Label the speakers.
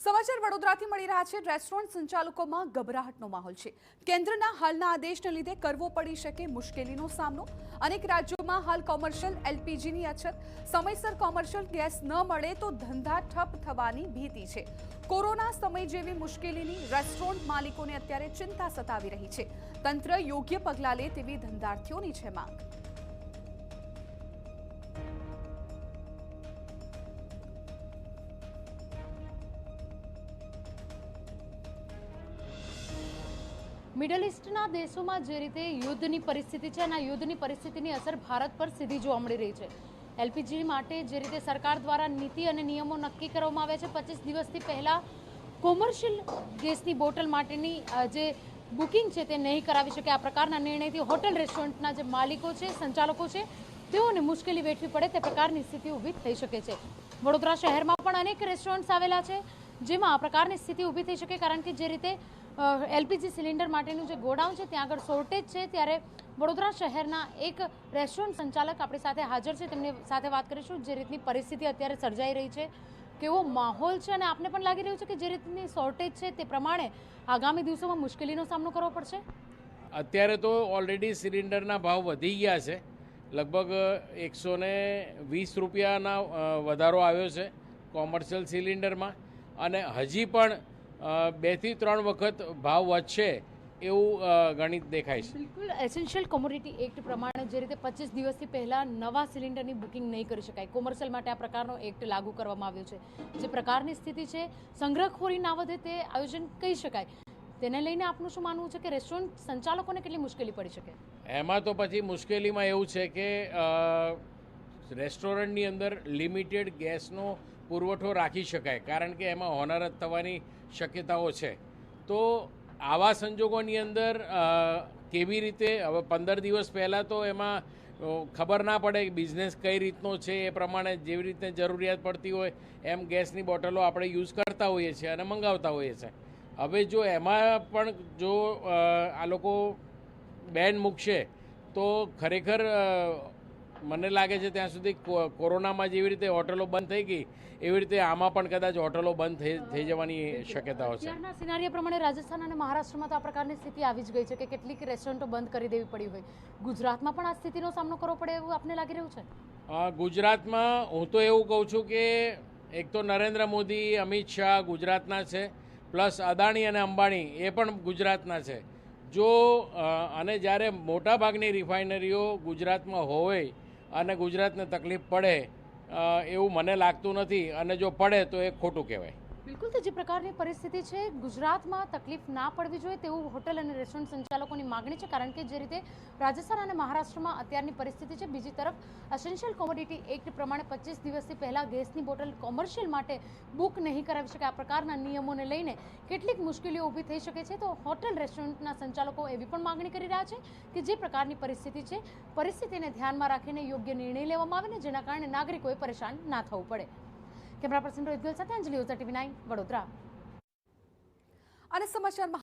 Speaker 1: સમાચાર વડોદરાથી મળી રહ્યા છે। રેસ્ટોરન્ટ સંચાલકોમાં ગભરાટનો માહોલ છે। કેન્દ્રના હાલના આદેશને લીધે કરવો પડી શકે મુશ્કેલીનો સામનો। અનેક રાજ્યોમાં હાલ કોમર્શિયલ એલપીજીની અછત, સમયસર કોમર્શિયલ ગેસ ન મળે તો ધંધા ઠપ થવાની ભીતિ છે। કોરોના સમય જેવી મુશ્કેલીની રેસ્ટોરન્ટ માલિકોને અત્યારે ચિંતા સતાવી રહી છે। તંત્ર યોગ્ય પગલાં લે તેવી ધંધાર્થીઓની છે માંગ।
Speaker 2: મિડલ ઇસ્ટના દેશોમાં જે રીતે યુદ્ધની પરિસ્થિતિ છે અને યુદ્ધની પરિસ્થિતિની અસર ભારત પર સીધી જોવા મળી રહી છે। એલપીજી માટે જે રીતે સરકાર દ્વારા નીતિ અને નિયમો નક્કી કરવામાં આવ્યા છે, 25 દિવસથી પહેલાં કોમર્શિયલ ગેસની બોટલ માટેની જે બુકિંગ છે તે નહીં કરાવી શકે। આ પ્રકારના નિર્ણયથી હોટલ રેસ્ટોરન્ટના જે માલિકો છે, સંચાલકો છે, તેઓને મુશ્કેલી વેઠવી પડે તે પ્રકારની સ્થિતિ ઊભી થઈ શકે છે। વડોદરા શહેરમાં પણ અનેક રેસ્ટોરન્ટ્સ આવેલા છે જેમાં આ પ્રકારની સ્થિતિ ઊભી થઈ શકે, કારણ કે જે રીતે એલપીજી સિલિન્ડર માટેનું જે ગોડાઉન છે ત્યાં આગળ શોર્ટેજ છે। ત્યારે વડોદરા શહેરના એક રેસ્ટોરન્ટ સંચાલક આપણી સાથે હાજર છે, તેમની સાથે વાત કરીશું। જે રીતની પરિસ્થિતિ અત્યારે સર્જાઈ રહી છે, કેવો માહોલ છે અને આપને પણ લાગી રહ્યું છે કે જે રીતની શોર્ટેજ છે તે પ્રમાણે આગામી દિવસોમાં મુશ્કેલીનો સામનો કરવો પડશે?
Speaker 3: અત્યારે તો ઓલરેડી સિલિન્ડરના ભાવ વધી ગયા છે। લગભગ 120 રૂપિયાના વધારો આવ્યો છે કોમર્શિયલ સિલિન્ડરમાં, અને હજી પણ 2 થી 3 વખત ભાવ વધશે એવું ગણિત દેખાય છે।
Speaker 2: બિલકુલ, એસેન્શિયલ કોમોડિટી એક્ટ પ્રમાણે જે રીતે 25 દિવસથી પહેલા નવા સિલિન્ડરની બુકિંગ નહીં કરી શકાય, કોમર્શિયલ માટે આ પ્રકારનો એક્ટ લાગુ કરવામાં આવ્યો છે। જે પ્રકારની સ્થિતિ છે, સંગ્રહખોરી ના વધે તે આયોજન કહી શકાય। તેને લઈને આપનું શું માનવું છે કે રેસ્ટોરન્ટ સંચાલકોને કેટલી મુશ્કેલી પડી શકે?
Speaker 3: એમાં તો પછી મુશ્કેલીમાં એવું છે કે રેસ્ટોરન્ટની અંદર લિમિટેડ ગેસનો પુરવઠો રાખી શકાય, કારણ કે એમાં હોનારત થવાની શક્યતાઓ છે। તો આવા સંજોગોની અંદર કેવી રીતે, હવે 15 દિવસ પહેલાં તો એમાં ખબર ના પડે કે બિઝનેસ કઈ રીતનો છે, એ પ્રમાણે જેવી રીતે જરૂરિયાત પડતી હોય એમ ગેસની બોટલો આપણે યુઝ કરતા હોઈએ છીએ અને મંગાવતા હોઈએ છીએ। હવે જો એમાં પણ જો આ લોકો બેન મૂકશે તો ખરેખર મને લાગે છે ત્યાં સુધી કોરોનામાં જેવી રીતે હોટલો બંધ થઈ ગઈ એવી રીતે આમાં પણ કદાચ હોટલો બંધ થઈ જવાની શક્યતાઓ છે।
Speaker 2: અત્યારના સિનારિયા પ્રમાણે રાજસ્થાન અને મહારાષ્ટ્રમાં તો આ પ્રકારની સ્થિતિ આવી જ ગઈ છે કે કેટલીક રેસ્ટોરન્ટો બંધ કરી દેવી પડી હોય। ગુજરાતમાં પણ આ સ્થિતિનો સામનો કરવો પડે એવું આપને લાગી રહ્યું છે?
Speaker 3: ગુજરાતમાં હું તો એવું કહું છું કે એક તો નરેન્દ્ર મોદી, અમિત શાહ ગુજરાતના છે, પ્લસ અદાણી અને અંબાણી એ પણ ગુજરાતના છે। જો અને જ્યારે મોટાભાગની રિફાઇનરીઓ ગુજરાતમાં હોય અને ગુજરાતને તકલીફ પડે એવું મને લાગતું નથી, અને જો પડે તો એ ખોટું કહેવાય।
Speaker 2: બિલકુલ, તો જે પ્રકારની પરિસ્થિતિ છે ગુજરાતમાં તકલીફ ના પડવી જોઈએ તેવું હોટલ અને રેસ્ટોરન્ટ સંચાલકોની માગણી છે, કારણ કે જે રીતે રાજસ્થાન અને મહારાષ્ટ્રમાં અત્યારની પરિસ્થિતિ છે, બીજી તરફ એસેન્શિયલ કોમોડિટી એક્ટ પ્રમાણે 25 દિવસથી પહેલાં ગેસની બોટલ કોમર્શિયલ માટે બુક નહીં કરાવી શકે, આ પ્રકારના નિયમોને લઈને કેટલીક મુશ્કેલીઓ ઊભી થઈ શકે છે। તો હોટલ રેસ્ટોરન્ટના સંચાલકો એવી પણ માગણી કરી રહ્યા છે કે જે પ્રકારની પરિસ્થિતિ છે, પરિસ્થિતિને ધ્યાનમાં રાખીને યોગ્ય નિર્ણય લેવામાં આવે ને જેના કારણે નાગરિકોએ પરેશાન ના થવું પડે। કેમેરા પર્સન રોહિત ગોલ સાથે અંજલિ ઓઝા, TV9 વડોદરા।
Speaker 1: અને સમાચારમાં